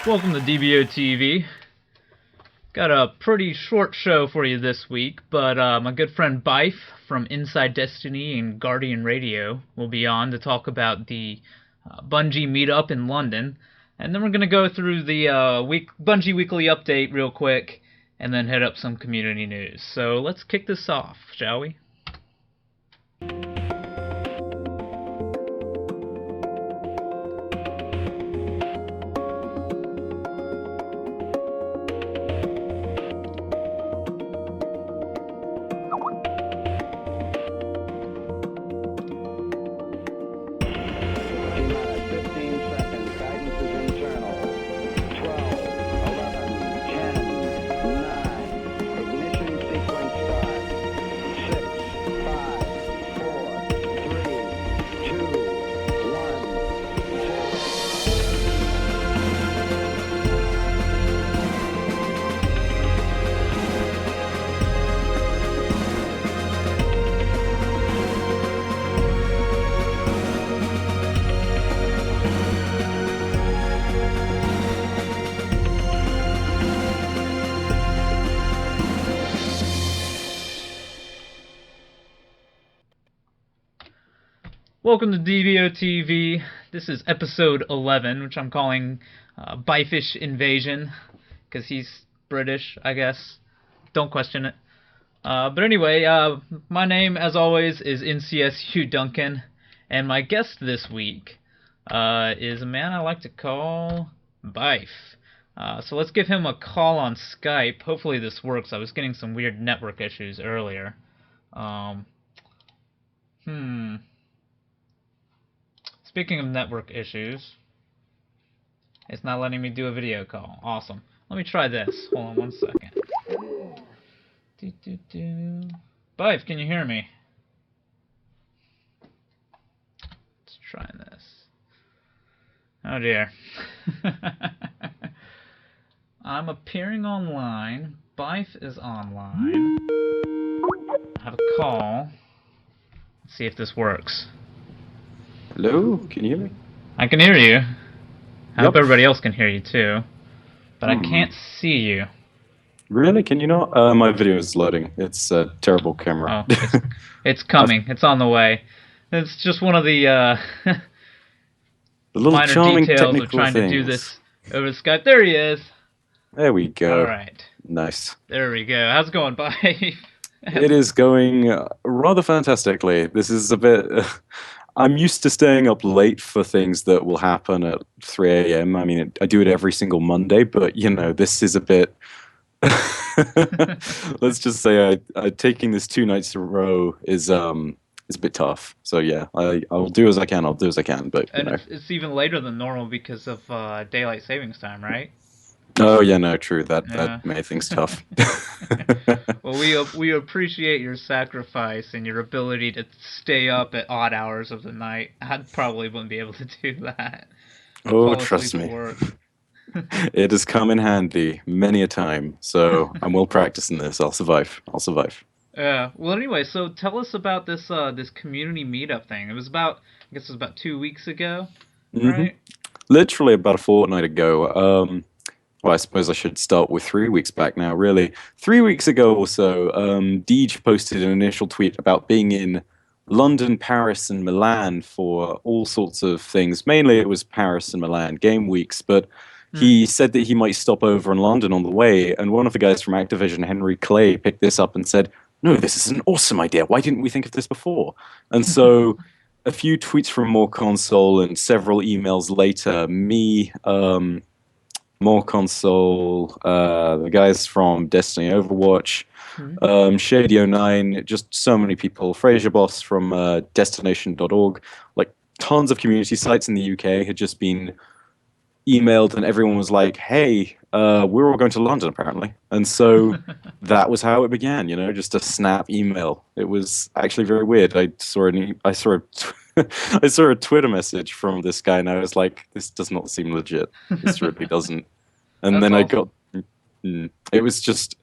Welcome to dboTV. Got a pretty short show for you this week, but my good friend Byf from Inside Destiny and Guardian Radio will be on to talk about the Bungie meetup in London, and then we're going to go through the Bungie Weekly Update real quick, and then hit up some community news. So let's kick this off, shall we? Welcome to dboTV. This is episode 11, which I'm calling Byf-ish Invasion, because he's British, I guess. Don't question it. But anyway, my name, as always, is NCSU Duncan, and my guest this week is a man I like to call Byf. So let's give him a call on Skype. Hopefully this works. I was getting some weird network issues earlier. Speaking of network issues, it's not letting me do a video call. Awesome. Let me try this. Hold on one second. Byf, can you hear me? Let's try this. Oh dear. I'm appearing online. Byf is online. I have a call. Let's see if this works. Hello, can you hear me? I can hear you. I hope Yep. everybody else can hear you too. But I can't see you. Really? Can you not? My video is loading. It's a terrible camera. Oh, it's coming. It's on the way. It's just one of the The little minor charming details of technical trying things. to do this over Skype. There he is. There we go. All right. Nice. There we go. How's it going, Byf? It is going rather fantastically. This is a bit... I'm used to staying up late for things that will happen at 3 a.m. I mean, I do it every single Monday, but, you know, this is a bit... Let's just say taking this 2 nights in a row is a bit tough. So, yeah, I'll do as I can. I'll do as I can, but, you And know. it's even later than normal because of daylight savings time, right? Oh, yeah, no, true. Yeah. That made things tough. Well, we appreciate your sacrifice and your ability to stay up at odd hours of the night. I probably wouldn't be able to do that. Oh, Fall trust asleep me. at work. It has come in handy many a time, so I'm well practiced in this. I'll survive. I'll survive. Yeah. Well, anyway, so tell us about this this community meetup thing. It was about, I guess it was about 2 weeks ago, right? Literally about a fortnight ago. Well, I suppose I should start with 3 weeks back now, really. 3 weeks ago or so, Deej posted an initial tweet about being in London, Paris, and Milan for all sorts of things. Mainly it was Paris and Milan game weeks, but he said that he might stop over in London on the way, and one of the guys from Activision, Henry Clay, picked this up and said, "No, this is an awesome idea. Why didn't we think of this before?" And so a few tweets from More Console and several emails later, me... More Console, the guys from Destiny Overwatch, Shady09, just so many people. Fraser Boss from Destination.org, like tons of community sites in the UK had just been emailed, and everyone was like, "Hey, we're all going to London apparently." And so that was how it began. You know, just a snap email. It was actually very weird. I saw a Twitter message from this guy, and I was like, "This does not seem legit. This really doesn't." And then That's it was just,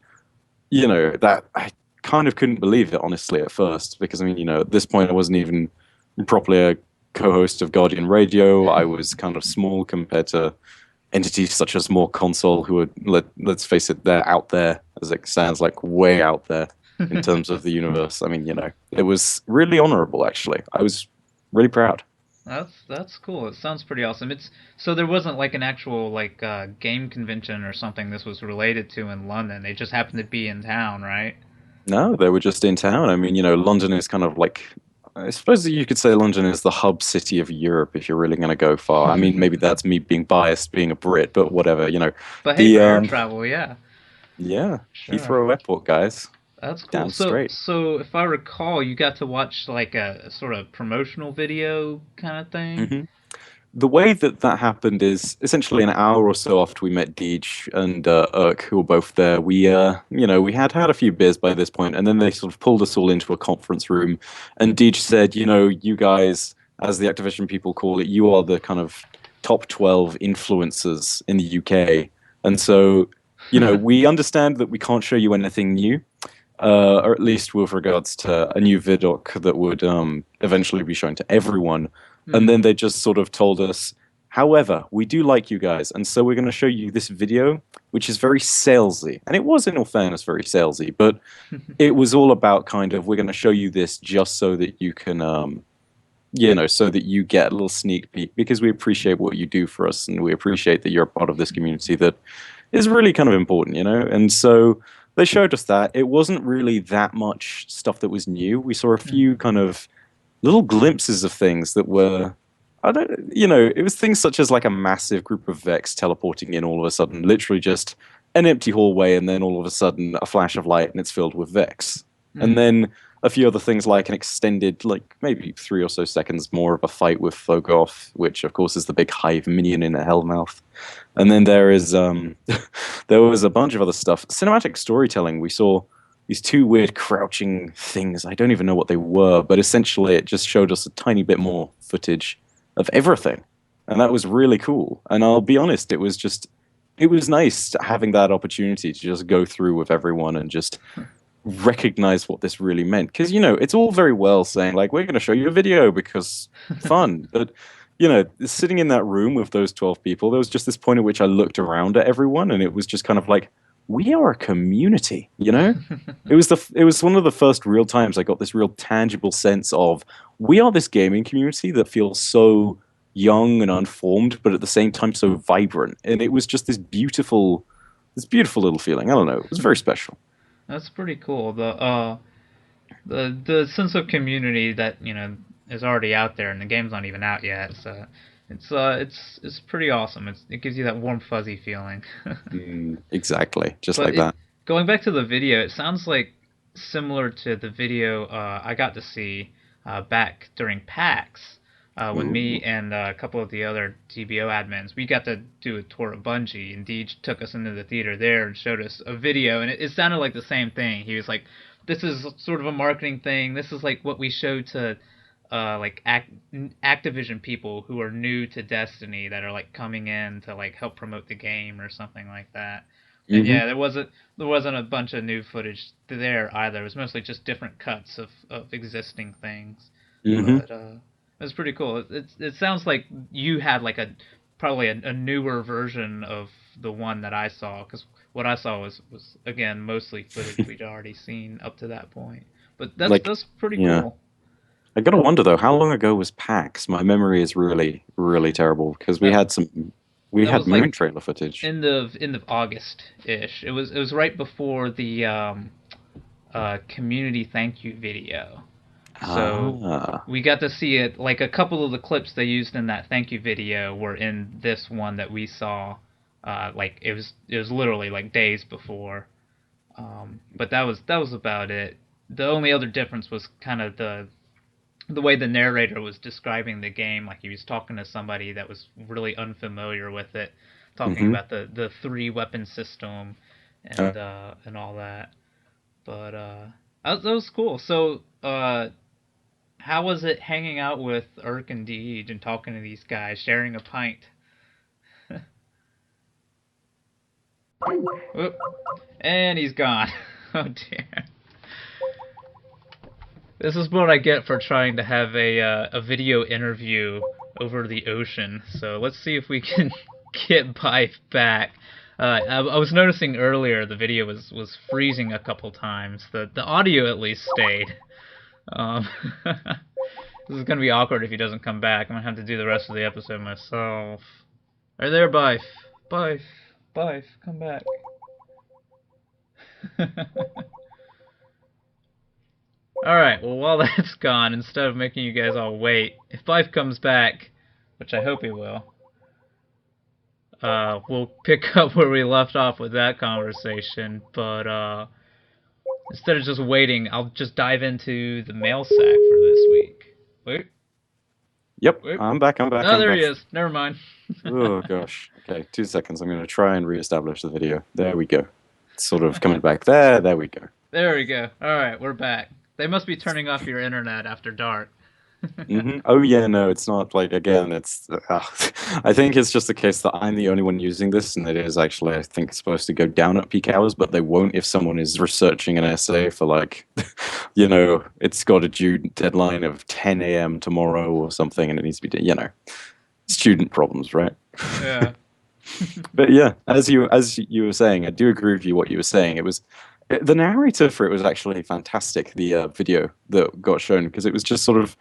you know, that I kind of couldn't believe it, honestly, at first, because, I mean, you know, at this point I wasn't even properly a co-host of Guardian Radio. I was kind of small compared to entities such as More Console, who are let's face it, they're out there as it sounds like way out there in terms of the universe. I mean, it was really honorable actually. I was really proud. That's cool. It sounds pretty awesome. It's so there wasn't like an actual like game convention or something this was related to in London. They just happened to be in town, right? No, they were just in town. I mean, London is kind of like, I suppose you could say London is the hub city of Europe if you're really going to go far. I mean, maybe that's me being biased, being a Brit, but whatever. But hey, The for air travel, yeah, yeah, sure. Heathrow Airport, guys, That's cool. damn So, straight. so if I recall, you got to watch like a sort of promotional video kind of thing. hmm The way that happened is essentially an hour or so after we met Deej and Urk, who were both there. We had a few beers by this point, and then they sort of pulled us all into a conference room, and Deej said, you guys, as the Activision people call it, you are the kind of top 12 influencers in the UK, and so, we understand that we can't show you anything new, or at least with regards to a new vidoc that would eventually be shown to everyone. And then Hmm. they just sort of told us, however, we do like you guys, and so we're going to show you this video, which is very salesy. And it was, in all fairness, very salesy, but it was all about kind of, we're going to show you this just so that you can, so that you get a little sneak peek, because we appreciate what you do for us, and we appreciate that you're a part of this community that is really kind of important. And so they showed us that. It wasn't really that much stuff that was new. We saw a few kind of little glimpses of things that were, I don't, it was things such as like a massive group of Vex teleporting in all of a sudden, literally just an empty hallway, and then all of a sudden a flash of light and it's filled with Vex. And Hmm. then a few other things like an extended, like maybe 3 or so seconds more of a fight with Fogoth, which of course is the big hive minion in a Hellmouth. And then there is there was a bunch of other stuff. Cinematic storytelling. We saw these two weird crouching things. I don't even know what they were, but essentially it just showed us a tiny bit more footage of everything. And that was really cool. And I'll be honest, it was nice having that opportunity to just go through with everyone and just recognize what this really meant. Because, it's all very well saying, like, we're going to show you a video because fun. But, sitting in that room with those 12 people, there was just this point at which I looked around at everyone and it was just kind of like, we are a community. It was one of the first real times I got this real tangible sense of we are this gaming community that feels so young and unformed, but at the same time so vibrant. And it was just this beautiful little feeling. I don't know. It was very special. That's pretty cool. The sense of community that is already out there, and the game's not even out yet. So it's pretty awesome. It gives you that warm fuzzy feeling. Exactly. Just But like it that. going back to the video, it sounds like similar to the video I got to see back during PAX when me Ooh. and a couple of the other DBO admins we got to do a tour of Bungie, and Deej took us into the theater there and showed us a video, and it sounded like the same thing. He was like, "This is sort of a marketing thing. This is like what we show to." Activision people who are new to Destiny that are like coming in to like help promote the game or something like that. And hmm yeah, there wasn't a bunch of new footage there either. It was mostly just different cuts of existing things. hmm But it was pretty cool. It sounds like you had like probably a newer version of the one that I saw, because what I saw was again mostly footage we'd already seen up to that point. But that's Like, that's pretty yeah. cool. I gotta wonder though, how long ago was PAX? My memory is really, really terrible because That we that had was moon like trailer footage. end of August ish. It was right before the community thank you video. So Ah. we got to see it. Like a couple of the clips they used in that thank you video were in this one that we saw. Like it was literally like days before. But that was about it. The only other difference was kind of the way the narrator was describing the game. Like he was talking to somebody that was really unfamiliar with it, talking hmm about the three weapon system and all that. But that was cool. So how was it hanging out with Urk and Deej and talking to these guys, sharing a pint? Oop, and he's gone. Oh dear. This is what I get for trying to have a video interview over the ocean. So let's see if we can get Byf back. I was noticing earlier the video was freezing a couple times. The audio at least stayed. Um, this is gonna be awkward if he doesn't come back. I'm gonna have to do the rest of the episode myself. Are you there, Byf? Byf, Byf, come back. Alright, well, while that's gone, instead of making you guys all wait, if Byf comes back, which I hope he will, we'll pick up where we left off with that conversation, but instead of just waiting, I'll just dive into the mail sack for this week. Wait. Yep, Wait. I'm back. Oh, there he is. Never mind. Oh gosh. Okay, 2 seconds. I'm going to try and reestablish the video. There we go. It's sort of coming back there. There we go. There we go. Alright, we're back. They must be turning off your internet after dark. Oh yeah, no, it's not like again. It's I think it's just the case that I'm the only one using this, and it is actually I think supposed to go down at peak hours, but they won't if someone is researching an essay for like, it's got a due deadline of 10 a.m. tomorrow or something, and it needs to be student problems, right? Yeah. But yeah, as you were saying, I do agree with you what you were saying. The narrator for it was actually fantastic. The video that got shown because it was just sort of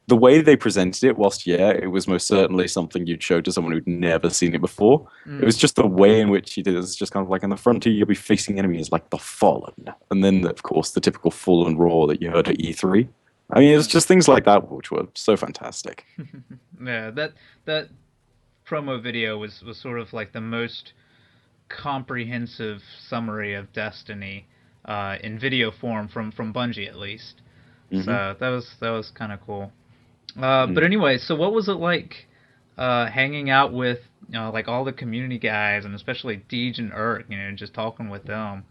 the way they presented it, whilst, it was most certainly something you'd show to someone who'd never seen it before. It was just the way in which he did it. It's just kind of like on the frontier, you'll be facing enemies like the Fallen. And then, of course, the typical Fallen roar that you heard at E3. I mean, it's just things like that which were so fantastic. Yeah, that promo video was sort of like the most comprehensive summary of Destiny in video form from Bungie, at least. So that was kind of cool. But anyway, so what was it like hanging out with like all the community guys and especially Deej and Urk, just talking with them?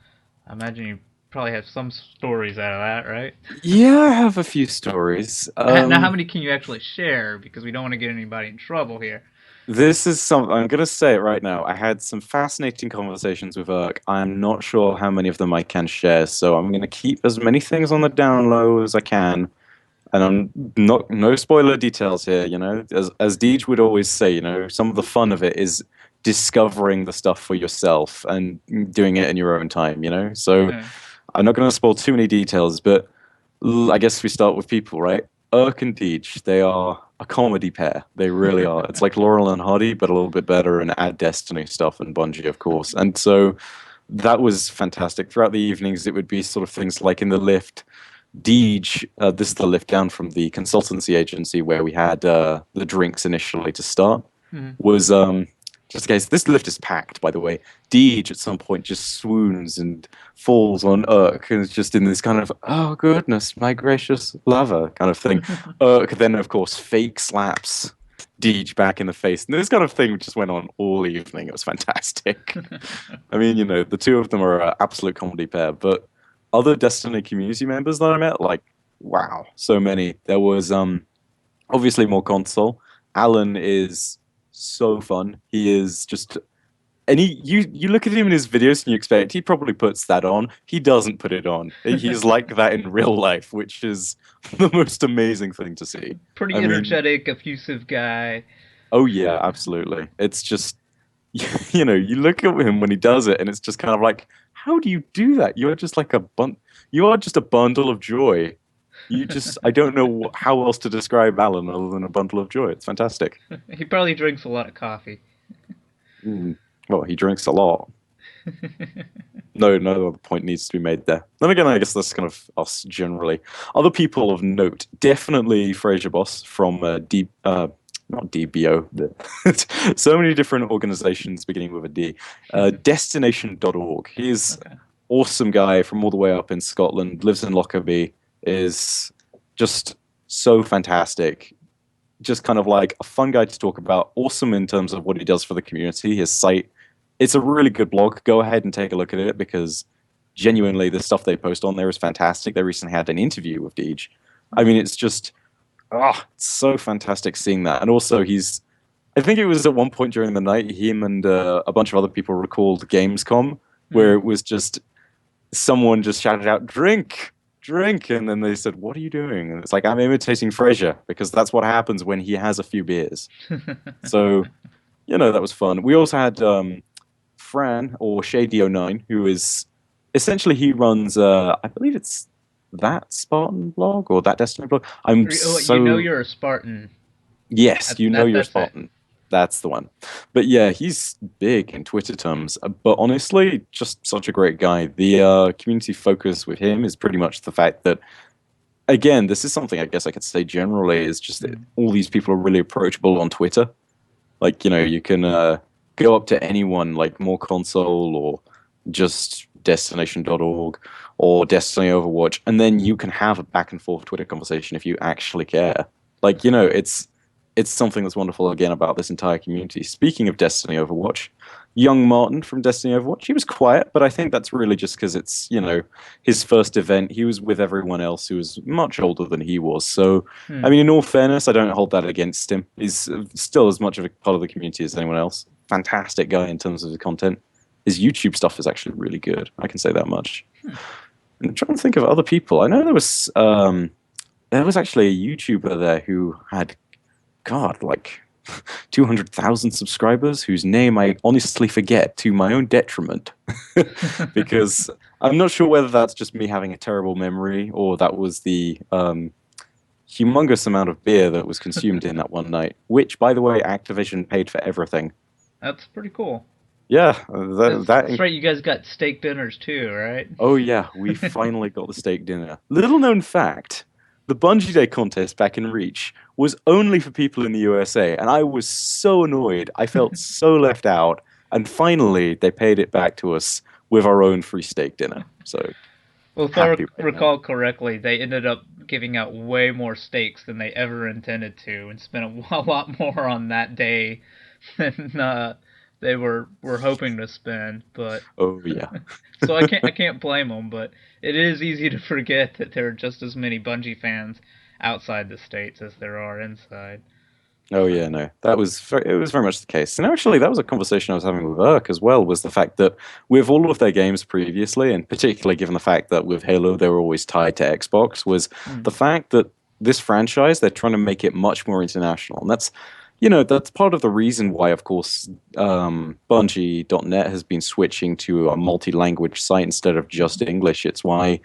I imagine you probably have some stories out of that, right? Yeah, I have a few stories. Now, how many can you actually share? Because we don't want to get anybody in trouble here. This is something I'm going to say it right now. I had some fascinating conversations with Urk. I'm not sure how many of them I can share, so I'm going to keep as many things on the down low as I can. And I'm no spoiler details here, As Deej would always say, some of the fun of it is discovering the stuff for yourself and doing it in your own time, So Yeah. I'm not going to spoil too many details, but I guess we start with people, right? Urk and Deej, they are a comedy pair. They really are. It's like Laurel and Hardy, but a little bit better and add Destiny stuff and Bungie, of course. And so that was fantastic. Throughout the evenings, it would be sort of things like in the lift. Deej, this is the lift down from the consultancy agency where we had the drinks initially to start, was just in case, this lift is packed, by the way. Deej at some point just swoons and falls on Urk and is just in this kind of, oh goodness, my gracious lover kind of thing. Urk then, of course, fake slaps Deej back in the face. And this kind of thing just went on all evening. It was fantastic. I mean, the two of them are an absolute comedy pair, but other Destiny community members that I met, like, wow, so many. There was obviously more console. Alan is so fun. He is just, and you look at him in his videos and you expect he probably puts that on. He doesn't put it on. He's like that in real life, which is the most amazing thing to see. Pretty energetic, effusive guy. Oh yeah, absolutely. It's just, you look at him when he does it, and it's just kind of like, how do you do that? You're just like you are just a bundle of joy. I don't know how else to describe Alan other than a bundle of joy. It's fantastic. He probably drinks a lot of coffee. Well, he drinks a lot. No other point needs to be made there. Then again, I guess that's kind of us generally. Other people of note, definitely Fraser Boss from not DBO. So many different organizations beginning with a D. Destination.Org. He's awesome guy from all the way up in Scotland, lives in Lockerbie, is just so fantastic. Just kind of like a fun guy to talk about. Awesome in terms of what he does for the community. His site, it's a really good blog. Go ahead and take a look at it because genuinely the stuff they post on there is fantastic. They recently had an interview with Deej. I mean, it's just, it's so fantastic seeing that. And also I think it was at one point during the night, him and a bunch of other people recalled Gamescom, where it was just someone just shouted out, drink, and then they said, what are you doing? And it's like, I'm imitating Fraser, because that's what happens when he has a few beers. So that was fun. We also had Fran or Shady09, who is essentially he runs I believe it's that Spartan blog or that Destiny blog. I'm You know so you're a Spartan. yes, you're That's it. Spartan. That's the one. But yeah, he's big in Twitter terms. But honestly, just such a great guy. The community focus with him is pretty much the fact that, again, this is something I guess I could say generally is just that Mm. all these people are really approachable on Twitter. Like, you can go up to anyone, like more console or just Destination.org or Destiny Overwatch, and then you can have a back and forth Twitter conversation if you actually care. Like, it's something that's wonderful again about this entire community. Speaking of Destiny Overwatch, young Martin from Destiny Overwatch, he was quiet, but I think that's really just because it's, his first event. He was with everyone else who was much older than he was. So, I Hmm. mean, in all fairness, I don't hold that against him. He's still as much of a part of the community as anyone else. Fantastic guy in terms of the content. His YouTube stuff is actually really good. I can say that much. Hmm. I'm trying to think of other people. I know there was actually a YouTuber there who had God, like 200,000 subscribers, whose name I honestly forget to my own detriment. Because I'm not sure whether that's just me having a terrible memory or that was the humongous amount of beer that was consumed in that one night, which, by the way, Activision paid for everything. That's pretty cool. Yeah, That's right. You guys got steak dinners too, right? oh yeah, we finally got the steak dinner. Little known fact, the Bungie Day contest back in Reach was only for people in the USA, and I was so annoyed. I felt so left out, and finally they paid it back to us with our own free steak dinner. So Well, if I happy right now. recall correctly, they ended up giving out way more steaks than they ever intended to, and spent a lot more on that day than they were hoping to spend. But Oh yeah. so I can't blame them. But it is easy to forget that there are just as many Bungie fans outside the states as there are inside. Oh yeah, no, it was very much the case. And actually, that was a conversation I was having with Urk as well. Was the fact that with all of their games previously, and particularly given the fact that with Halo they were always tied to Xbox, was Hmm. the fact that this franchise they're trying to make it much more international, and that's part of the reason why, of course, Bungie.net has been switching to a multi-language site instead of just English. It's why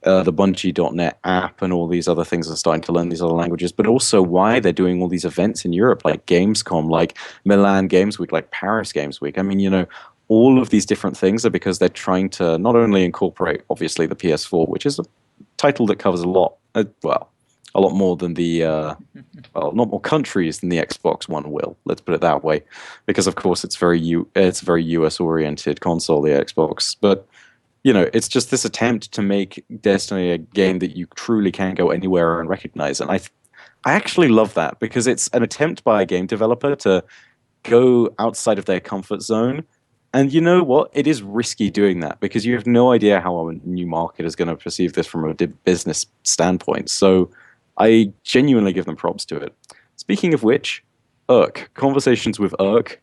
the Bungie.net app and all these other things are starting to learn these other languages, but also why they're doing all these events in Europe, like Gamescom, like Milan Games Week, like Paris Games Week. I mean, all of these different things are because they're trying to not only incorporate, obviously, the PS4, which is a title that covers a lot, a lot more than not more countries than the Xbox One will. Let's put it that way, because of course it's a very US oriented console, the Xbox, but it's just this attempt to make Destiny a game that you truly can go anywhere and recognize. And I actually love that because it's an attempt by a game developer to go outside of their comfort zone. And you know what? It is risky doing that because you have no idea how a new market is going to perceive this from a business standpoint. So I genuinely give them props to it. Speaking of which, Urk, conversations with Urk,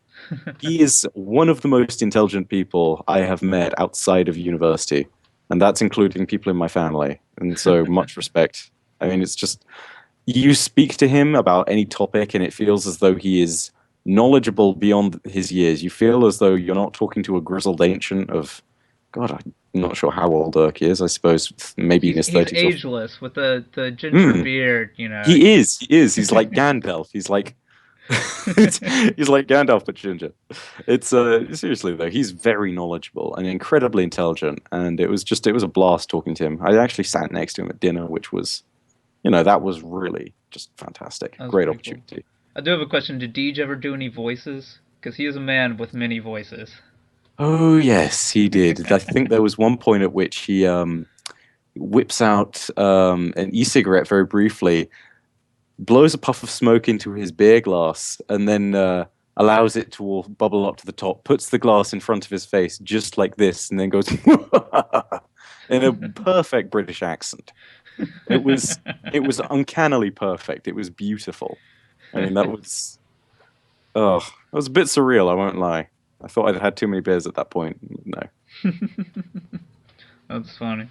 he is one of the most intelligent people I have met outside of university, and that's including people in my family. And so much respect. I mean, it's just you speak to him about any topic, and it feels as though he is knowledgeable beyond his years. You feel as though you're not talking to a grizzled ancient of, God, I'm not sure how old Urk is. I suppose maybe in his He's 30s or. ageless with the ginger Mm, beard. You know. he is. He is. He's like Gandalf. He's like he's like Gandalf but ginger. It's seriously though, he's very knowledgeable and incredibly intelligent, and it was a blast talking to him. I actually sat next to him at dinner, which was that was really just fantastic. That was Great pretty cool. opportunity. I do have a question. Did Deej ever do any voices? Because he is a man with many voices. Oh yes, he did. I think there was one point at which he whips out an e-cigarette very briefly, blows a puff of smoke into his beer glass, and then allows it to all bubble up to the top, puts the glass in front of his face just like this, and then goes in a perfect British accent. It was it was uncannily perfect. It was beautiful. I mean, that was a bit surreal. I won't lie. I thought I'd had too many beers at that point. No. That's funny.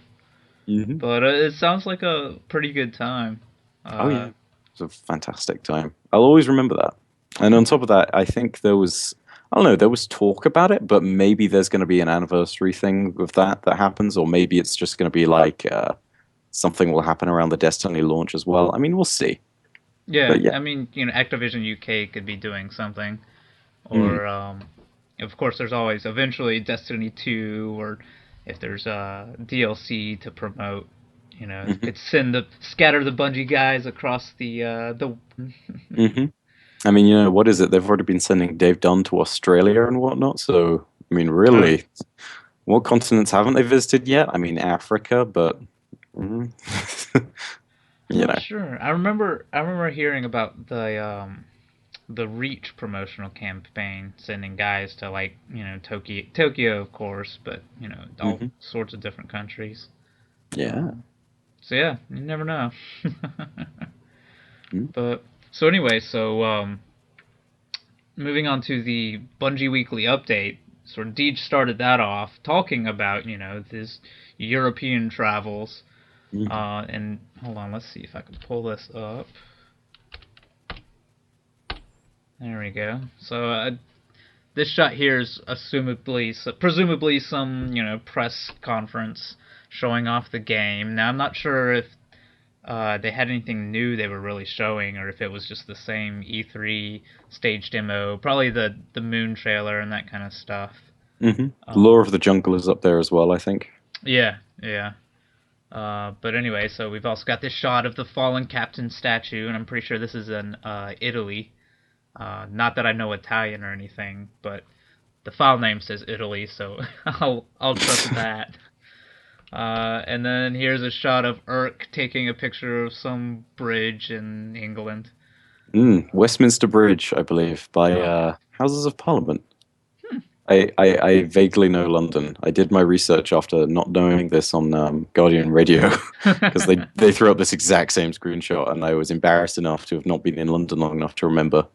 Hmm. But it sounds like a pretty good time. Oh Uh, yeah, it was a fantastic time. I'll always remember that. And on top of that, I think there was I don't know. There was talk about it, but maybe there's going to be an anniversary thing with that happens, or maybe it's just going to be like something will happen around the Destiny launch as well. I mean, we'll see. Yeah, But yeah. I mean, Activision UK could be doing something, Mm, or of course, there's always eventually Destiny 2, or if there's DLC to promote, hmm could scatter the Bungie guys across the. hmm I mean, what is it? They've already been sending Dave Dunn to Australia and whatnot. So, I mean, Uh, really, what continents haven't they visited yet? I mean, Africa, but mm, I'm you not know. sure. I remember hearing about the Reach promotional campaign, sending guys to like Tokyo of course, but all hmm sorts of different countries. Yeah. Um, so yeah, you never know. Mm, But so anyway, moving on to the Bungie Weekly Update. Sort of Deej started that off talking about his European travels. mhm. And hold on, let's see if I can pull this up. There we go. So this shot here is presumably some press conference showing off the game. Now I'm not sure if they had anything new they were really showing, or if it was just the same E3 stage demo, probably the Moon trailer and that kind of stuff. Law Um, of the Jungle is up there as well, I think. yeah, yeah. But anyway, so we've also got this shot of the fallen captain statue, and I'm pretty sure this is in Italy. Not that I know Italian or anything, but the file name says Italy, so I'll trust that. And then here's a shot of Urk taking a picture of some bridge in England. Westminster Bridge, I believe, by Oh, Houses of Parliament. hmm. I vaguely know London. I did my research after not knowing this on Guardian Radio because they threw up this exact same screenshot, and I was embarrassed enough to have not been in London long enough to remember.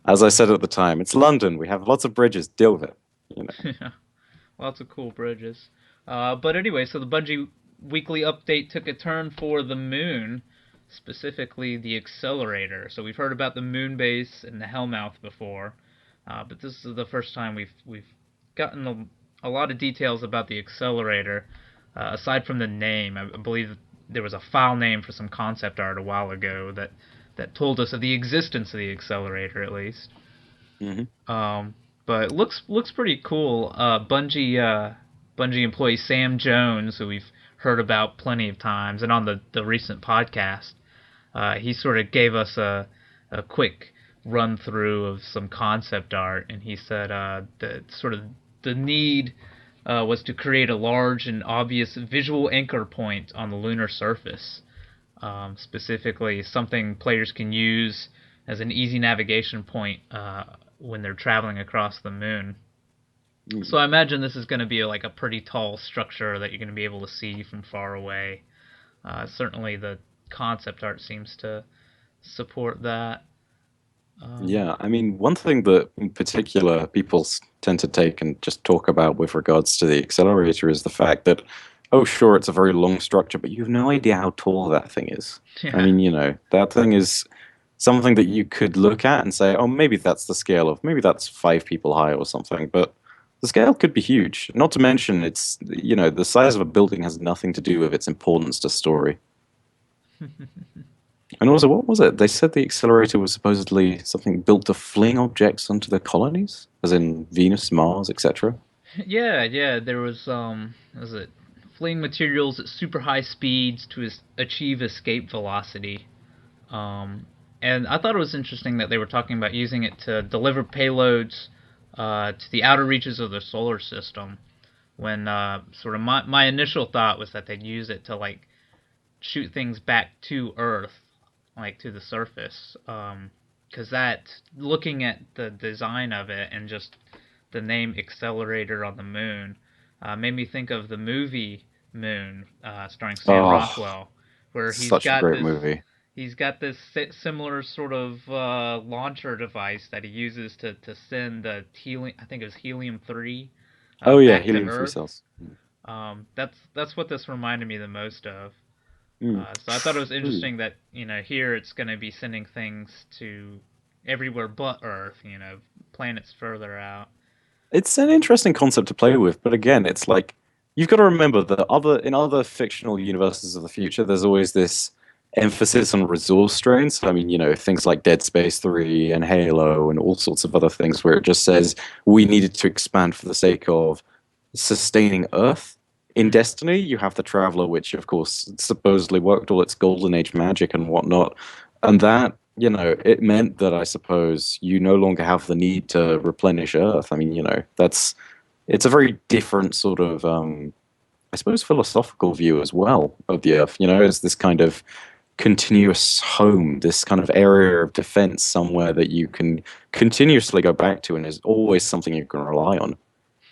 As I said at the time, it's London. We have lots of bridges. Deal with it. You know. Yeah, lots of cool bridges. But anyway, so the Bungie weekly update took a turn for the moon, specifically the accelerator. So we've heard about the moon base and the Hellmouth before, but this is the first time we've gotten a lot of details about the accelerator. Aside from the name, I believe there was a file name for some concept art a while ago that told us of the existence of the accelerator at least. hmm Um, but it looks pretty cool. Bungie employee Sam Jones, who we've heard about plenty of times, and on the recent podcast, he sort of gave us a quick run through of some concept art, and he said that sort of the need was to create a large and obvious visual anchor point on the lunar surface, specifically something players can use as an easy navigation point when they're traveling across the moon. So I imagine this is going to be like a pretty tall structure that you're going to be able to see from far away. Certainly, the concept art seems to support that. Um, Yeah, I mean, one thing that in particular people tend to take and just talk about with regards to the accelerator is the fact that, oh, sure, it's a very long structure, but you have no idea how tall that thing is. I yeah, mean, that thing is something that you could look at and say, oh, maybe that's the scale of, maybe that's 5 people high or something, but the scale could be huge. Not to mention, the size of a building has nothing to do with its importance to story. And also, what was it? They said the accelerator was supposedly something built to fling objects onto the colonies, as in Venus, Mars, etc. yeah, yeah. There was it fleeing materials at super high speeds to achieve escape velocity. Um, and I thought it was interesting that they were talking about using it to deliver payloads to the outer reaches of the solar system. When sort of my initial thought was that they'd use it to like shoot things back to Earth, like to the surface. Because that, looking at the design of it and just the name Accelerator on the Moon, made me think of the movie Moon, starring Sam Oh, Rockwell, where such a great movie. he's got this similar sort of launcher device that he uses to send the helium. I think it was helium-3 Oh yeah, back to helium-3 Earth. cells. That's what this reminded me the most of. Mm. So I thought it was True. interesting that here it's going to be sending things to everywhere but Earth. Planets further out. It's an interesting concept to play with, but again, it's like you've got to remember that in other fictional universes of the future, there's always this emphasis on resource strains. I mean, things like Dead Space 3 and Halo and all sorts of other things where it just says we needed to expand for the sake of sustaining Earth. In Mm. Destiny, you have the Traveler, which of course supposedly worked all its Golden Age magic and whatnot. And that, it meant that I suppose you no longer have the need to replenish Earth. I mean, it's a very different sort of, I suppose, philosophical view as well of the Earth. It's this kind of continuous home, this kind of area of defense somewhere that you can continuously go back to and is always something you can rely on.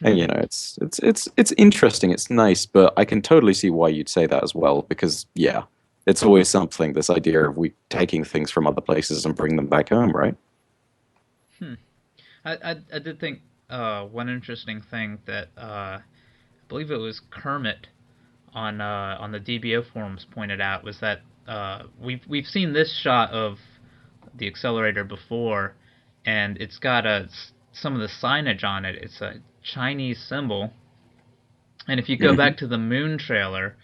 And it's interesting, it's nice, but I can totally see why you'd say that as well, because yeah, it's always something, this idea of we taking things from other places and bring them back home, right? Hmm. I did think one interesting thing that I believe it was Kermit on the DBO forums pointed out was that we've seen this shot of the accelerator before, and it's got some of the signage on it. It's a Chinese symbol, and if you go Hmm. back to the Moon trailer,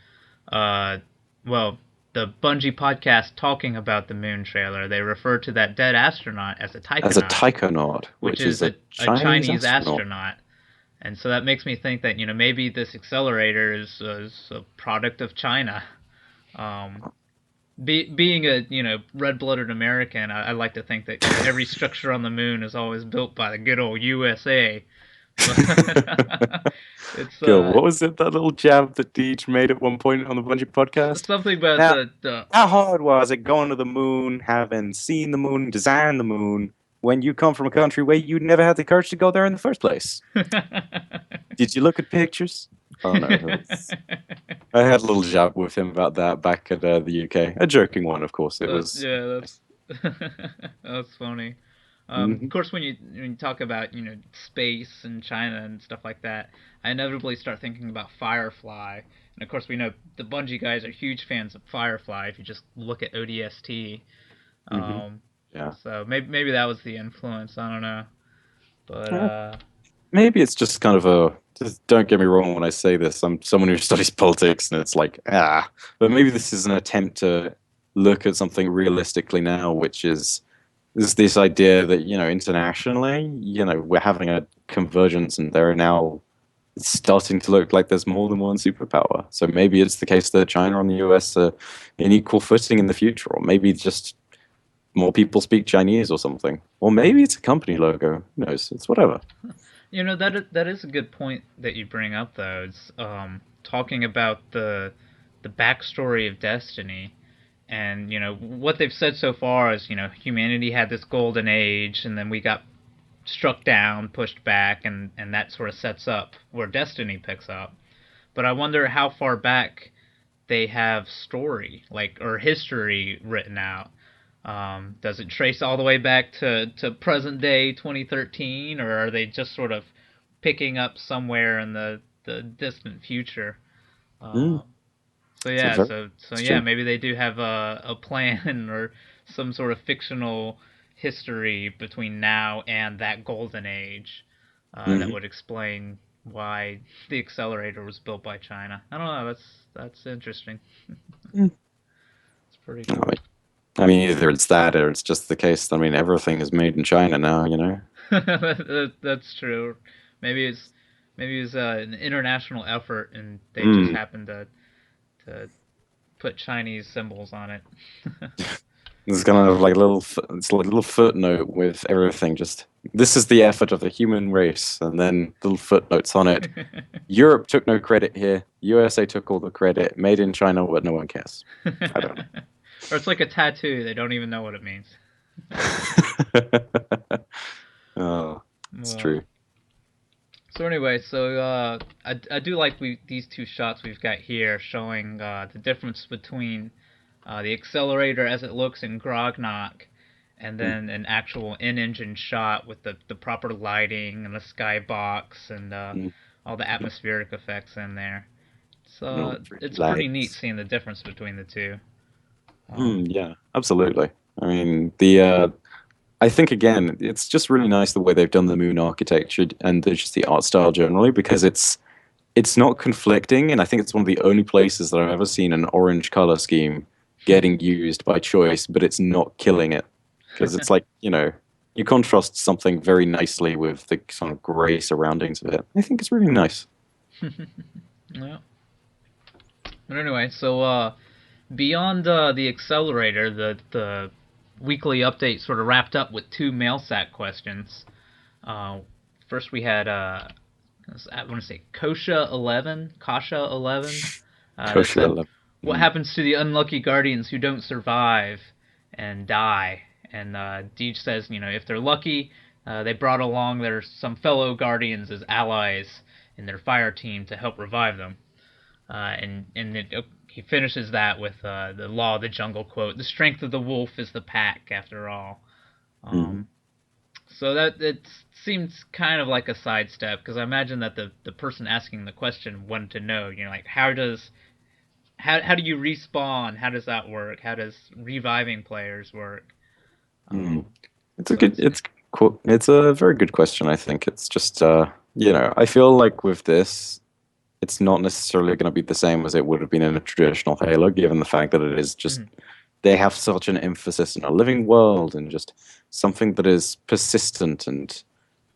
uh, well, the Bungie podcast talking about the Moon trailer, they refer to that dead astronaut as a As a taikonaut, taikonaut, which which is is a a Chinese Chinese astronaut. astronaut. And so that makes me think that maybe this accelerator is a product of China. Um, being a red-blooded American, I like to think that every structure on the moon is always built by the good old USA. But it's God, what was it, that little jab that Deej made at one point on the Bungie podcast? something about Now, the how hard was it going to the moon, having seen the moon, designed the moon, when you come from a country where you never had the courage to go there in the first place? Did you look at pictures? Oh no, I had a little jab with him about that back at the UK. A joking one, of course. It was. Yeah, that's funny. Of Mhm. course, when you talk about space and China and stuff like that, I inevitably start thinking about Firefly. And of course, we know the Bungie guys are huge fans of Firefly. If you just look at ODST, Mhm. um, Yeah. so maybe that was the influence. I don't know, but Uh, Maybe it's just kind of a. Just don't get me wrong when I say this. I'm someone who studies politics, and it's like But maybe this is an attempt to look at something realistically now, which is this idea that internationally, we're having a convergence, and there are now it's starting to look like there's more than one superpower. So maybe it's the case that China and the US are in equal footing in the future, or maybe just more people speak Chinese or something. Or maybe it's a company logo. Who knows? It's whatever. that is a good point that you bring up, though. It's talking about the backstory of Destiny. And what they've said so far is humanity had this golden age, and then we got struck down, pushed back, and that sort of sets up where Destiny picks up. But I wonder how far back they have story, like, or history written out. Does it trace all the way back to present day 2013, or are they just sort of picking up somewhere in the distant future? Mm, Um, so it's a yeah, very so yeah, question. maybe they do have a plan or some sort of fictional history between now and that golden age that Hmm. would explain why the accelerator was built by China. I don't know. That's interesting. Mm. It's pretty I cool. mean, I mean, either it's that or it's just the case. I mean, everything is made in China now. That's true. Maybe it's maybe it's an international effort, and they just Mm. happened to put Chinese symbols on it. It's kind of like it's like a little footnote with everything. Just this is the effort of the human race, and then little footnotes on it. Europe took no credit here. USA took all the credit. Made in China, but no one cares. I don't Or it's like a tattoo. They don't even know what it means. know. Oh, it's Well, true. so anyway, so I do like these two shots we've got here showing the difference between the accelerator as it looks in Grognak and Mm, then an actual in-engine shot with the proper lighting and the skybox and mm. all the No, atmospheric effects in there. no So pretty it's pretty neat lights. seeing the difference between the two. Um, Yeah, absolutely. I mean, the I think again, it's just really nice the way they've done the moon architecture and just the art style generally, because it's not conflicting, and I think it's one of the only places that I've ever seen an orange color scheme getting used by choice, but it's not killing it, because it's like, you contrast something very nicely with the sort of gray surroundings of it. I think it's really nice. Yeah. But anyway, so beyond the accelerator, the weekly update sort of wrapped up with 2 mailsack questions. First we had I want to say Kasha11, that Kosher said, love. what happens to the unlucky guardians who don't survive and die? And Deej says, if they're lucky, they brought along some fellow guardians as allies in their fire team to help revive them. He finishes that with the Law of the Jungle quote: "The strength of the wolf is the pack, after all." So that it seems kind of like a sidestep, because I imagine that the person asking the question wanted to know, like how do you respawn? How does that work? How does reviving players work? It's a very good question. I think it's just I feel like with this, it's not necessarily going to be the same as it would have been in a traditional Halo, given the fact that it is just they have such an emphasis on a living world and just something that is persistent and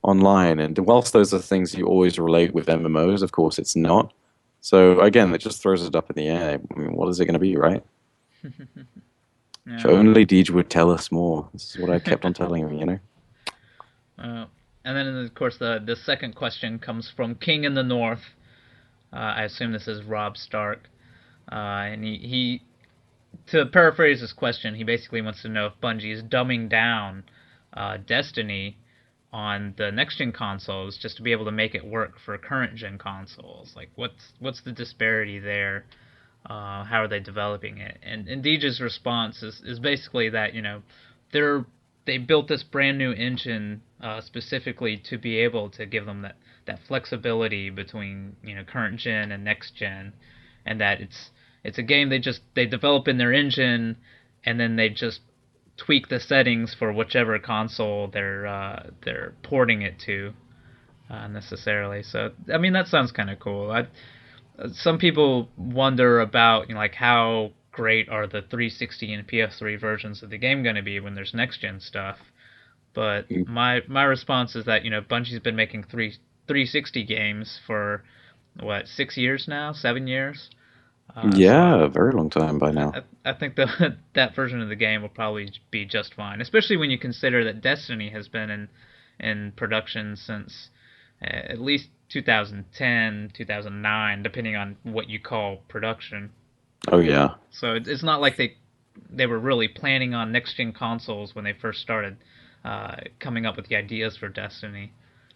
online. And whilst those are things you always relate with MMOs, of course it's not. So again, it just throws it up in the air. I mean, what is it going to be, right? If only Deej would tell us more. This is what I kept on telling him, And then, of course, the second question comes from King in the North. I assume this is Rob Stark. And he, to paraphrase his question, he basically wants to know if Bungie is dumbing down Destiny on the next-gen consoles just to be able to make it work for current-gen consoles. Like, what's the disparity there? How are they developing it? And Deej's response is basically that, they built this brand new engine specifically to be able to give them that flexibility between current gen and next gen, and that it's a game they develop in their engine, and then they just tweak the settings for whichever console they're porting it to necessarily. So I mean, that sounds kind of cool. Some people wonder about like how great are the 360 and PS3 versions of the game going to be when there's next gen stuff. But my response is that Bungie's been making 360 games for what, 6 years now, 7 years. Yeah, a very long time by now. I think that version of the game will probably be just fine, especially when you consider that Destiny has been in production since at least 2010, 2009, depending on what you call production. Oh yeah. So it's not like they were really planning on next gen consoles when they first started coming up with the ideas for Destiny.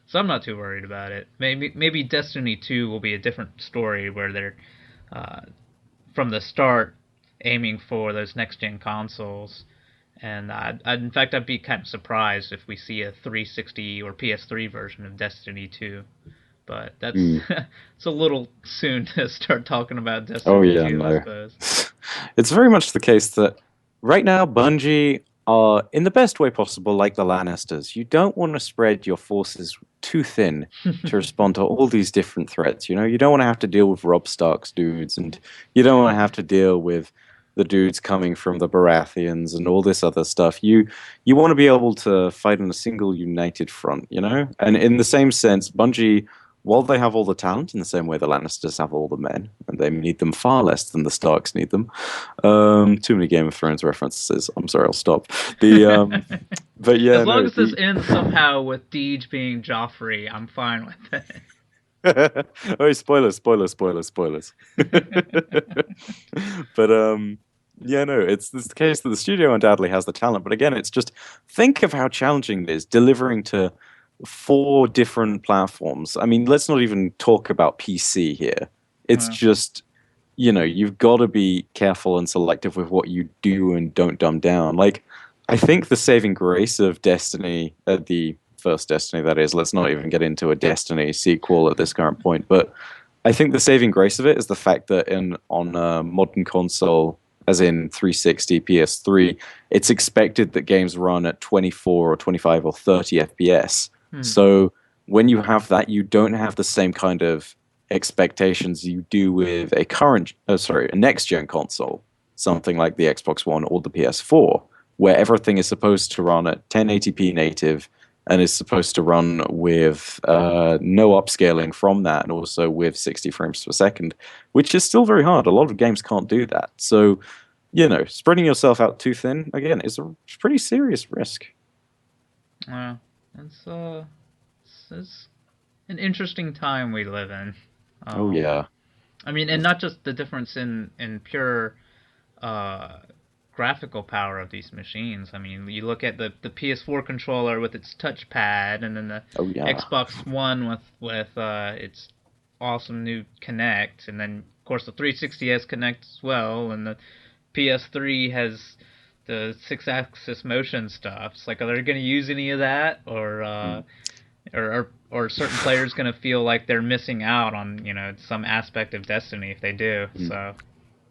So I'm not too worried about it. Maybe Destiny 2 will be a different story where they're from the start aiming for those next gen consoles. And in fact, I'd be kind of surprised if we see a 360 or PS3 version of Destiny 2. But that's it's a little soon to start talking about Destiny 2, I suppose. It's very much the case that right now Bungie are, in the best way possible, like the Lannisters. You don't want to spread your forces too thin to respond to all these different threats. You don't want to have to deal with Rob Stark's dudes, and you don't want to have to deal with the dudes coming from the Baratheons and all this other stuff. You want to be able to fight on a single united front, And in the same sense, Bungie, while they have all the talent in the same way the Lannisters have all the men, and they need them far less than the Starks need them. Too many Game of Thrones references. I'm sorry, I'll stop. But yeah, as long as this ends somehow with Deej being Joffrey, I'm fine with it. Oh, spoilers. But yeah, no, it's the case that the studio undoubtedly has the talent. But again, it's just, think of how challenging it is delivering to 4 different platforms. I mean, let's not even talk about PC here. It's just, you've got to be careful and selective with what you do and don't dumb down. Like, I think the saving grace of Destiny, the first Destiny that is, let's not even get into a Destiny sequel at this current point, but I think the saving grace of it is the fact that on a modern console, as in 360, PS3, it's expected that games run at 24 or 25 or 30 FPS. So when you have that, you don't have the same kind of expectations you do with a next gen console, something like the Xbox One or the PS4, where everything is supposed to run at 1080p native and is supposed to run with no upscaling from that, and also with 60 frames per second, which is still very hard. A lot of games can't do that. So, spreading yourself out too thin, again, is a pretty serious risk. Well, it's an interesting time we live in. Oh, yeah. I mean, and not just the difference in pure graphical power of these machines. I mean, you look at the PS4 controller with its touchpad, and then the Xbox One with its awesome new Kinect, and then of course the 360 has Kinect as well, and the PS3 has the 6-axis motion stuff. It's like, are they going to use any of that, or or certain players going to feel like they're missing out on some aspect of Destiny if they do? So.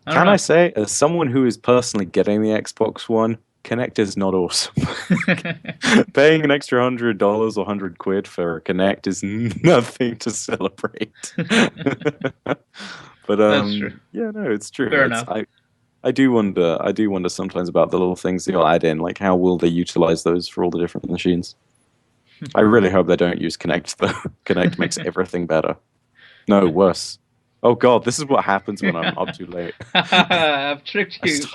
I say, as someone who is personally getting the Xbox One, Kinect is not awesome. Paying an extra $100 or 100 quid for a Kinect is nothing to celebrate. But that's true. Yeah, no, it's true. Fair enough. I do wonder sometimes about the little things they'll add in, like how will they utilize those for all the different machines. I really hope they don't use Kinect though. Kinect makes everything better. No, worse. Oh god, this is what happens when I'm up too late. I've tricked you.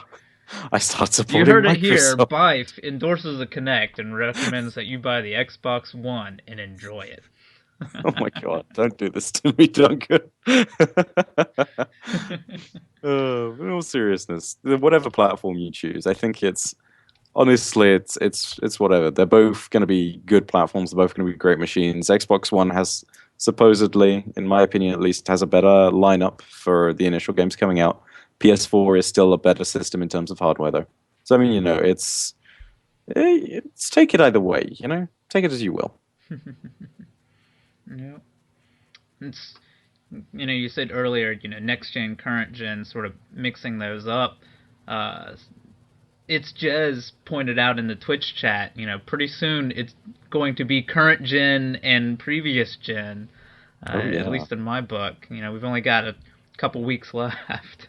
I start supporting You heard it Microsoft. here. Byf endorses the Kinect and recommends that you buy the Xbox One and enjoy it. Oh my god, don't do this to me, Duncan. In all seriousness, whatever platform you choose, I think honestly, it's whatever. They're both going to be good platforms. They're both going to be great machines. Xbox One has supposedly, in my opinion at least, has a better lineup for the initial games coming out. PS4 is still a better system in terms of hardware, though. So I mean, it's take it either way. Take it as you will. Yeah, it's you said earlier, next gen, current gen, sort of mixing those up. It's Jez pointed out in the Twitch chat, pretty soon it's going to be current gen and previous gen, at least in my book. We've only got a couple weeks left.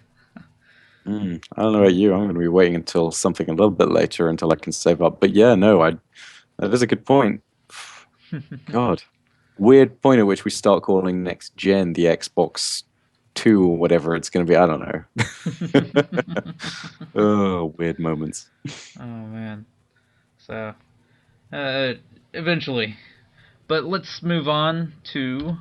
I don't know about you. I'm going to be waiting until something a little bit later until I can save up. But yeah, no, that is a good point. God. Weird point at which we start calling next gen the Xbox 2 or whatever it's going to be. I don't know. Oh, weird moments. Oh, man. So, eventually. But let's move on to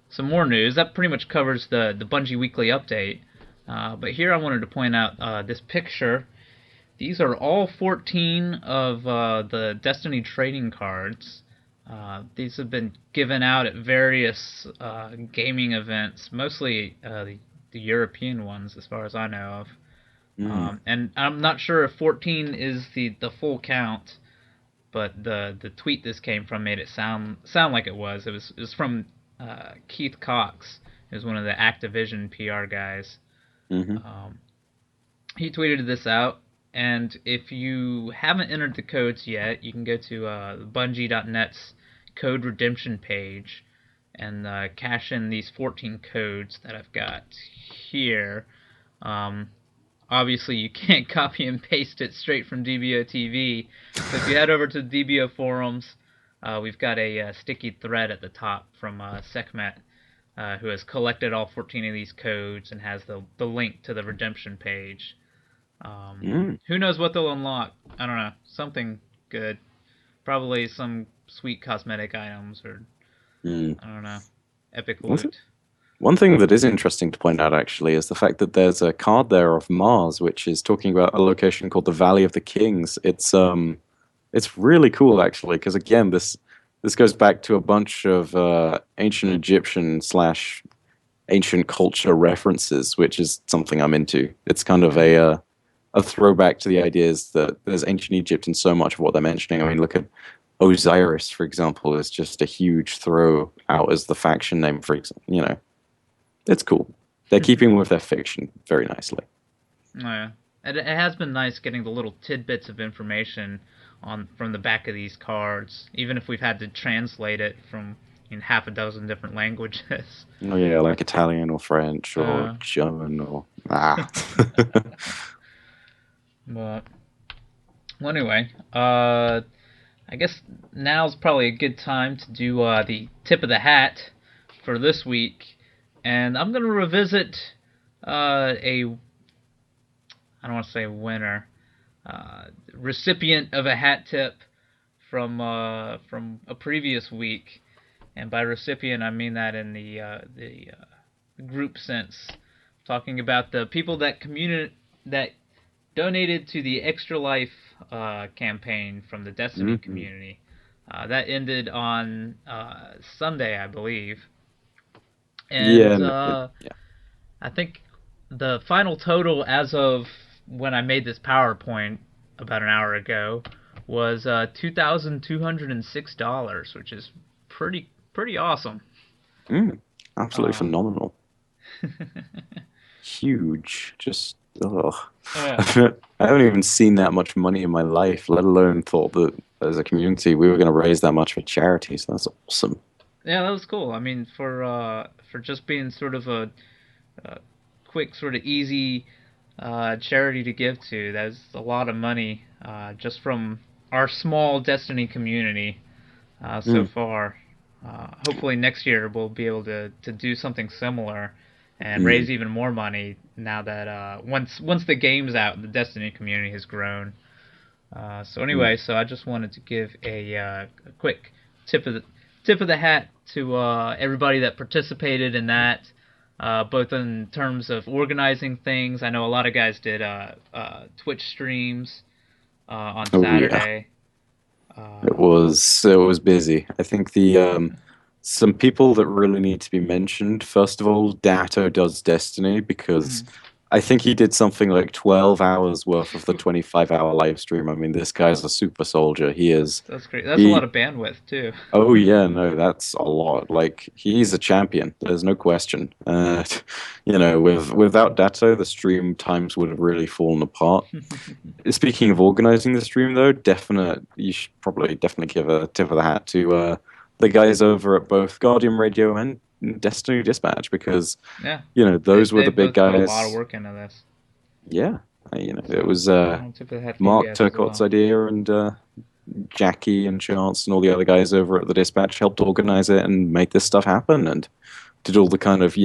some more news. That pretty much covers the Bungie Weekly Update. But here I wanted to point out this picture. These are all 14 of the Destiny trading cards. These have been given out at various gaming events, mostly the European ones, as far as I know of. And I'm not sure if 14 is the full count, but the tweet this came from made it sound like it was. It was from Keith Cox, who's one of the Activision PR guys. He tweeted this out. And if you haven't entered the codes yet, you can go to Bungie.net's code redemption page and cash in these 14 codes that I've got here. Obviously, you can't copy and paste it straight from dboTV. So if you head over to the DBO forums, we've got a sticky thread at the top from Sekhmet, who has collected all 14 of these codes and has the link to the redemption page. Who knows what they'll unlock? I don't know. Something good. Probably some sweet cosmetic items or I don't know. Epic loot. One thing that is interesting to point out actually is the fact that there's a card there of Mars, which is talking about a location called the Valley of the Kings. It's really cool actually, because again this goes back to a bunch of ancient Egyptian / ancient culture references, which is something I'm into. It's kind of a throwback to the ideas that there's ancient Egypt in so much of what they're mentioning. I mean, look at Osiris, for example, is just a huge throw out as the faction name, for example. It's cool. They're keeping with their fiction very nicely. Oh, yeah. It has been nice getting the little tidbits of information on from the back of these cards, even if we've had to translate it from in half a dozen different languages. Oh yeah, like Italian or French or Uh, German or ah. but well, anyway, I guess now's probably a good time to do the tip of the hat for this week, and I'm gonna revisit a I don't want to say winner, recipient of a hat tip from a previous week, and by recipient I mean that in the group sense, talking about the people that donated to the Extra Life campaign from the Destiny Hmm. community. That ended on Sunday, I believe, Yeah, and yeah. I think the final total as of when I made this PowerPoint about an hour ago was $2,206, which is pretty awesome. Mm, absolutely Uh, phenomenal. Huge. Just ugh. yeah, I haven't even seen that much money in my life, let alone thought that as a community we were going to raise that much for charity. So that's awesome. yeah, that was cool. I mean, for just being sort of a quick, sort of easy charity to give to, that's a lot of money just from our small Destiny community so Mm, far. Hopefully next year we'll be able to do something similar and mm, raise even more money now that once the game's out, the Destiny community has grown. So mm. anyway, so I just wanted to give a quick tip of the tip of the hat to everybody that participated in that, both in terms of organizing things. I know a lot of guys did Twitch streams on Oh yeah. Saturday. Uh, It was busy. I think the some people that really need to be mentioned. First of all, Datto does Destiny because I think he did something like 12 hours worth of the 25-hour live stream. I mean, this guy's a super soldier. He is. that's great. That's a lot He of bandwidth too. Oh yeah, no, that's a lot. Like he's a champion. There's no question. Without Datto, the stream times would have really fallen apart. Speaking of organizing the stream, though, you should probably definitely give a tip of the hat to the guys over at both Guardian Radio and Destiny Dispatch because Yeah, those were they the big both put a lot of guys. work into this. Yeah, it So was I'll tip of the hat for you Mark guys as Turcotte's well. idea, and Jackie and Chance and all the other guys over at the Dispatch helped organize it and make this stuff happen, and did all the kind of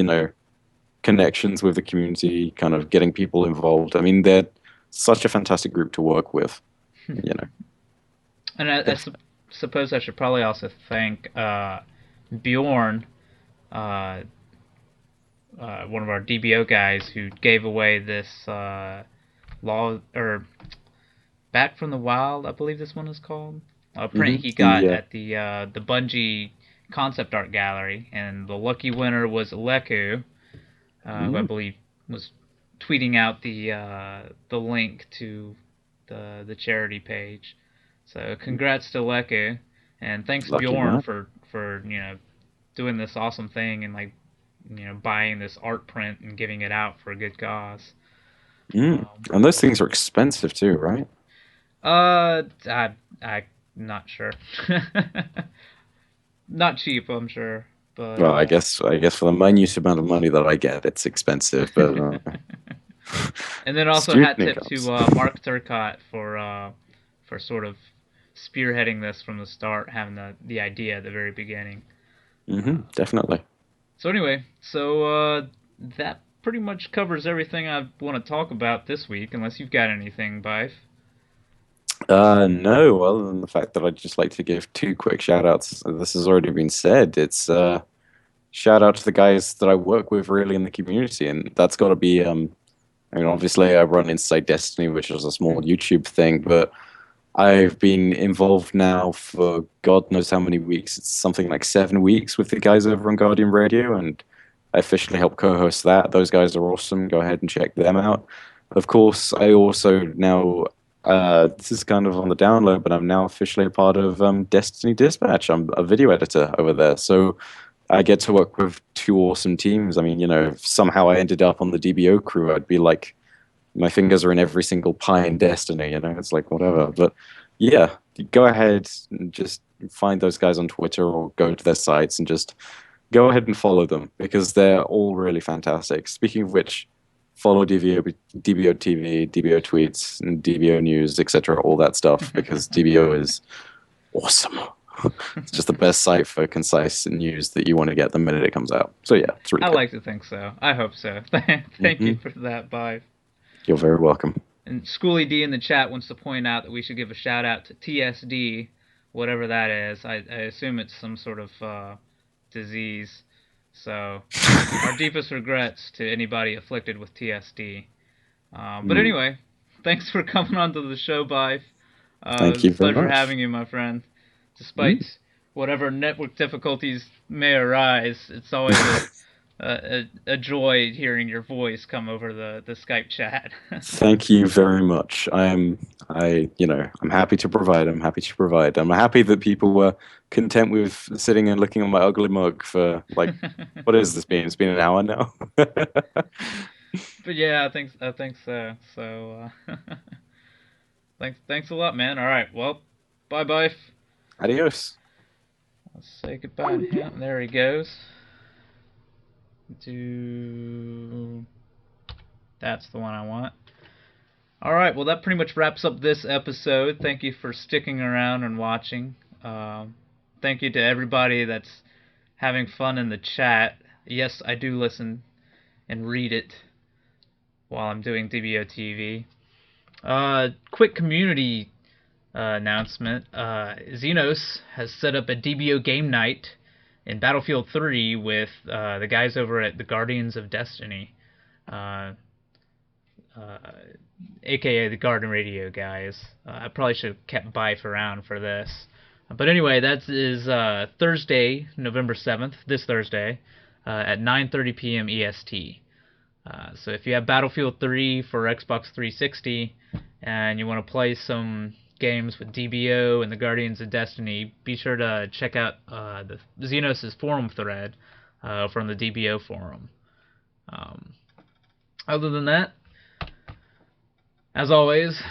connections with the community, kind of getting people involved. I mean, they're such a fantastic group to work with. You know, And suppose I should probably also thank Bjorn, uh, one of our DBO guys, who gave away this law or Back from the Wild, I believe this one is called. A print he got The at the Bungie concept art gallery, and the lucky winner was Leku, who I mm, believe was tweeting out the link to the charity page. So congrats to Leku, and thanks lucky Bjorn man. for doing this awesome thing and buying this art print and giving it out for a good cause. Mm. Um, And those things are expensive too, right? I'm not sure. Not cheap, I'm sure, but Well, I guess for the minute amount of money that I get, it's expensive. But and then also student hat tip incomes. to Mark Turcott for sort of spearheading this from the start, having the idea at the very beginning. Definitely. So anyway, that pretty much covers everything I want to talk about this week, unless you've got anything, Byf. No, other than the fact that I'd just like to give two quick shout outs. This has already been said. It's shout out to the guys that I work with really in the community, and that's got to be I mean, obviously I run Inside Destiny, which is a small YouTube thing, but I've been involved now for God knows how many weeks. It's something like 7 weeks with the guys over on Guardian Radio, and I officially help co-host that. Those guys are awesome. Go ahead and check them out. Of course, I also now this is kind of on the download, but I'm now officially a part of Destiny Dispatch. I'm a video editor over there, so I get to work with two awesome teams. I mean, if somehow I ended up on the DBO crew, I'd be like my fingers are in every single pie in Destiny. It's like whatever. But yeah, go ahead and just find those guys on Twitter or go to their sites and just go ahead and follow them because they're all really fantastic. Speaking of which, follow dboTV, DBO tweets, and DBO news, etc. All that stuff because DBO is awesome. It's just the best site for concise news that you want to get the minute it comes out. So yeah, it's really I good. like to think so. I hope so. Thank you for that, Byf. You're very welcome. And Schooly D in the chat wants to point out that we should give a shout out to TSD, whatever that is. I assume it's some sort of disease. So, our deepest regrets to anybody afflicted with TSD. But anyway, thanks for coming onto the show, Byf. Thank It you was a very pleasure much. having you, my friend. Despite whatever network difficulties may arise, it's always a joy hearing your voice come over the Skype chat. Thank you very much. I'm happy to provide. I'm happy to provide. I'm happy that people were content with sitting and looking at my ugly mug for like, what has this been? It's been an hour now. But yeah, I think so. So thanks a lot, man. All right, well, bye, Byf. Adios. Let's say goodbye to him. There he goes. That's the one I want. Alright, well that pretty much wraps up this episode. Thank you for sticking around and watching. Thank you to everybody that's having fun in the chat. Yes, I do listen and read it while I'm doing dboTV. Quick community announcement. Xenos has set up a DBO game night in Battlefield 3 with the guys over at the Guardians of Destiny, aka the Garden Radio guys. I probably should have kept Byf around for this. But anyway, that is Thursday, November 7th, this Thursday, at 9:30 p.m. EST. So if you have Battlefield 3 for Xbox 360 and you want to play some games with DBO and the Guardians of Destiny, be sure to check out the Xenos' forum thread from the DBO forum. Other than that, as always,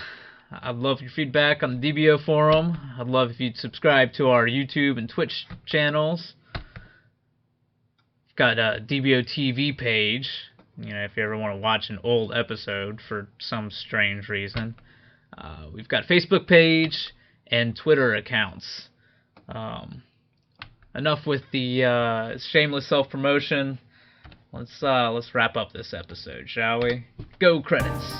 I'd love your feedback on the DBO forum. I'd love if you'd subscribe to our YouTube and Twitch channels. We've got a dboTV page, if you ever want to watch an old episode for some strange reason. We've got a Facebook page and Twitter accounts. Enough with the shameless self-promotion. Let's wrap up this episode, shall we? Go credits.